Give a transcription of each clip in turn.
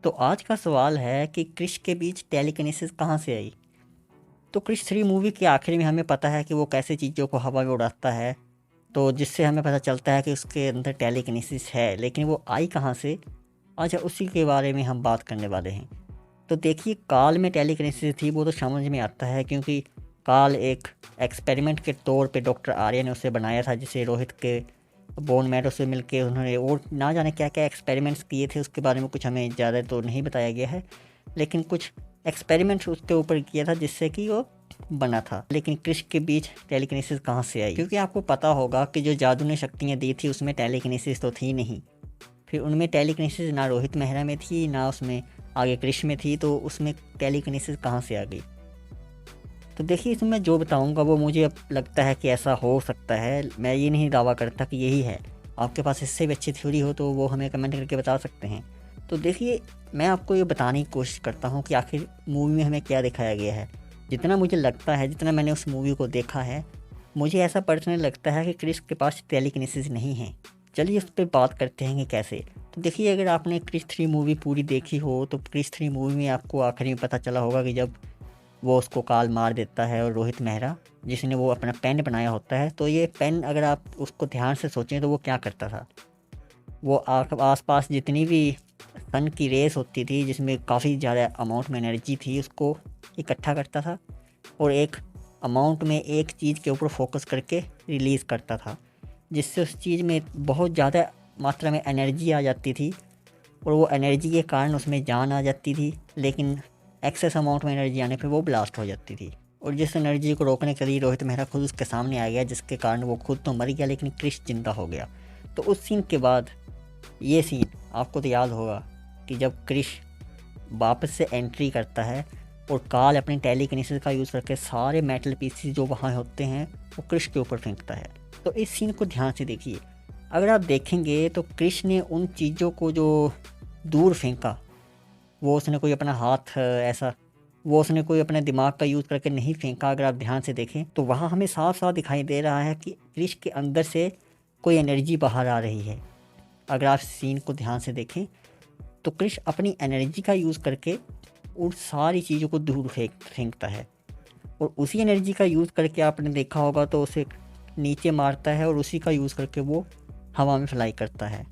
तो आज का सवाल है कि क्रिश के बीच टेलीकिनेसिस कहाँ से आई। तो क्रिश 3 मूवी के आखिर में हमें पता है कि वो कैसे चीज़ों को हवा में उड़ाता है, तो जिससे हमें पता चलता है कि उसके अंदर टेलीकिनेसिस है, लेकिन वो आई कहाँ से। आज उसी के बारे में हम बात करने वाले हैं। तो देखिए, काल में टेलीकिनेसिस थी वो तो समझ में आता है, क्योंकि काल एक एक्सपेरिमेंट के तौर पे डॉक्टर आर्य ने उसे बनाया था, जिसे रोहित के बोन मैरो से मिलके उन्होंने और ना जाने क्या क्या एक्सपेरिमेंट्स किए थे। उसके बारे में कुछ हमें ज़्यादा तो नहीं बताया गया है, लेकिन कुछ एक्सपेरिमेंट्स उसके ऊपर किया था जिससे कि वो बना था। लेकिन क्रिश के बीच टेलीकिनेसिस कहाँ से आई, क्योंकि आपको पता होगा कि जो जादू ने शक्तियाँ दी थी उसमें टेलीकिनेसिस तो थी नहीं। फिर उनमें टेलीकिनेसिस ना रोहित मेहरा में थी, ना उसमें आगे क्रिश में थी, तो उसमें टेलीकिनेसिस कहाँ से आ गई। तो देखिए, इसमें जो बताऊंगा वो मुझे अब लगता है कि ऐसा हो सकता है। मैं ये नहीं दावा करता कि यही है। आपके पास इससे भी अच्छी थ्योरी हो तो वो हमें कमेंट करके बता सकते हैं। तो देखिए, मैं आपको ये बताने की कोशिश करता हूँ कि आखिर मूवी में हमें क्या दिखाया गया है। जितना मुझे लगता है, जितना मैंने उस मूवी को देखा है, मुझे ऐसा पर्सनली लगता है कि क्रिश के पास टेलीकिनेसिस नहीं है। चलिए उस पर बात करते हैं कि कैसे। तो देखिए, अगर आपने क्रिश 3 मूवी पूरी देखी हो तो क्रिश 3 मूवी में आपको आखिर में पता चला होगा कि जब वो उसको काल मार देता है और रोहित मेहरा, जिसने वो अपना पेन बनाया होता है, तो ये पेन अगर आप उसको ध्यान से सोचें तो वो क्या करता था। वो आस पास जितनी भी सन की रेस होती थी, जिसमें काफ़ी ज़्यादा अमाउंट में एनर्जी थी, उसको इकट्ठा करता था और एक अमाउंट में एक चीज़ के ऊपर फोकस करके रिलीज़ करता था, जिससे उस चीज़ में बहुत ज़्यादा मात्रा में एनर्जी आ जाती थी और वो एनर्जी के कारण उसमें जान आ जाती थी। लेकिन एक्सेस अमाउंट में एनर्जी आने पे वो ब्लास्ट हो जाती थी, और जिस एनर्जी को रोकने के लिए रोहित मेहरा खुद उसके सामने आ गया, जिसके कारण वो खुद तो मर गया लेकिन क्रिश जिंदा हो गया। तो उस सीन के बाद ये सीन आपको तो याद होगा कि जब क्रिश वापस से एंट्री करता है और काल अपने टेलीकिनेसिस का यूज़ करके सारे मेटल पीसेस जो वहाँ होते हैं वो क्रिश के ऊपर फेंकता है। तो इस सीन को ध्यान से देखिए। अगर आप देखेंगे तो क्रिश ने उन चीज़ों को जो दूर फेंका, वो उसने कोई अपना हाथ ऐसा, वो उसने कोई अपने दिमाग का यूज़ करके नहीं फेंका। अगर आप ध्यान से देखें तो वहाँ हमें साफ साफ दिखाई दे रहा है कि क्रिश के अंदर से कोई एनर्जी बाहर आ रही है। अगर आप सीन को ध्यान से देखें तो क्रिश अपनी एनर्जी का यूज़ करके उन सारी चीज़ों को दूर फेंकता है, और उसी एनर्जी का यूज़ करके आपने देखा होगा तो उसे नीचे मारता है और उसी का यूज़ करके वो हवा में फ्लाई करता है,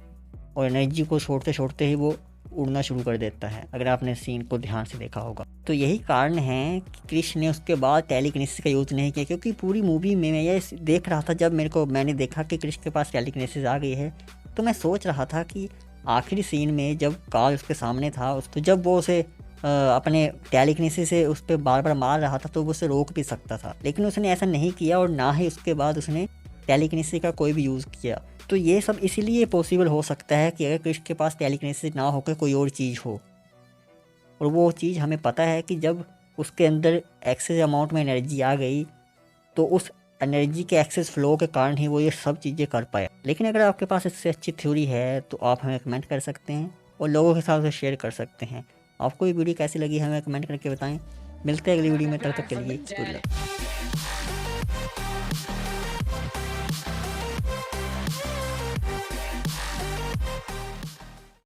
और एनर्जी को छोड़ते छोड़ते ही वो उड़ना शुरू कर देता है। अगर आपने सीन को ध्यान से देखा होगा तो यही कारण है कि क्रिश ने उसके बाद टेलीकिनेसिस का यूज़ नहीं किया, क्योंकि पूरी मूवी में मैं ये देख रहा था, जब मैंने देखा कि क्रिश के पास टेलीकिनेसिस आ गई है, तो मैं सोच रहा था कि आखिरी सीन में जब काल उसके सामने था, उसको जब वो उसे अपने टेलीकिनेसिस से उस पर बार बार मार रहा था तो वो उसे रोक भी सकता था, लेकिन उसने ऐसा नहीं किया, और ना ही उसके बाद उसने टेलीकिनेसिस का कोई भी यूज़ किया। तो ये सब इसीलिए पॉसिबल हो सकता है कि अगर क्रिश के पास टेलीकिनेसिस ना होकर कोई और चीज़ हो, और वो चीज़ हमें पता है कि जब उसके अंदर एक्सेस अमाउंट में एनर्जी आ गई तो उस एनर्जी के एक्सेस फ्लो के कारण ही वो ये सब चीज़ें कर पाया। लेकिन अगर आपके पास इससे अच्छी थ्योरी है तो आप हमें कमेंट कर सकते हैं और लोगों के साथ उसे शेयर कर सकते हैं। आपको ये वीडियो कैसी लगी हमें कमेंट करके बताएं। मिलते हैं अगली वीडियो में, तब तक के लिए गुड लक।